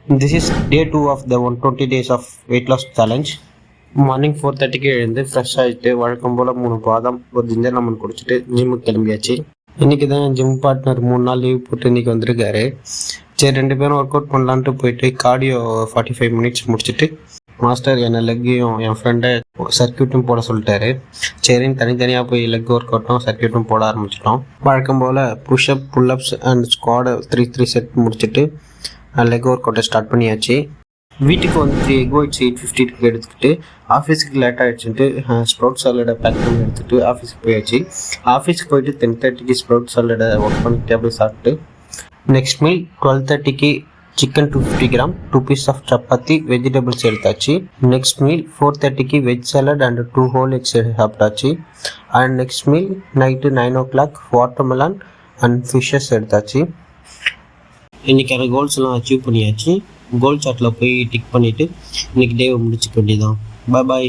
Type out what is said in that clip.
This is day 2 of the 120 days of weight loss challenge. Morning 4:30க்கு எழுந்து fresh ஆகிட்டு வழக்கம் போல் 3 பாதாம் ஒரு ஜிஞ்சர் லெமன் குடிச்சிட்டு ஜிம்முக்கு கிளம்பியாச்சு. இன்றைக்கி தான் என் ஜிம் பார்ட்னர் 3 நாள் லீவ் போட்டு இன்றைக்கி வந்திருக்காரு. சரி 2 பேரும் ஒர்க் அவுட் பண்ணலான்ட்டு போயிட்டு கார்டியோ 45 மினிட்ஸ் முடிச்சுட்டு மாஸ்டர் என்னை லெக்கையும் என் ஃப்ரெண்டை சர்க்கியூட்டும் போட சொல்லிட்டாரு. சரின்னு தனித்தனியாக போய் லெக் ஒர்க் அவுட்டும் சர்க்கியூட்டும் போட ஆரம்பிச்சிட்டோம். வழக்கம் போல் push up pullups and squat 3 set முடிச்சுட்டு லெக் ஒர்க் அவுட்டை ஸ்டார்ட் பண்ணியாச்சு. வீட்டுக்கு வந்துட்டு எக் ஒயிட்ஸ் 850 எடுத்துக்கிட்டு ஆஃபீஸுக்கு லேட் ஆகிடுச்சுட்டு ஸ்ப்ரவுட் சாலடை பேக் பண்ணி எடுத்துகிட்டு ஆஃபீஸுக்கு போயாச்சு. ஆஃபீஸுக்கு போயிட்டு 10:30க்கு ஸ்ப்ரவுட் சாலடை ஒர்க் பண்ணிக்கிட்டு அப்படியே சாப்பிட்டு நெக்ஸ்ட் மீல் 12:30க்கு chicken 250 gram 2 piece of chapati vegetables எடுத்தாச்சு. நெக்ஸ்ட் மீல் 4:30க்கு veg salad and 2 whole eggs சாப்பிட்டாச்சு. And next meal night 9 o'clock watermelon and fishes எடுத்தாச்சு. இன்றைக்கான கோல்ஸ் எல்லாம் அச்சீவ் பண்ணியாச்சு. கோல் சார்ட்டில் போய் டிக் பண்ணிவிட்டு இன்றைக்கி டேவை முடிச்சுக்க வேண்டியதான். பாய்.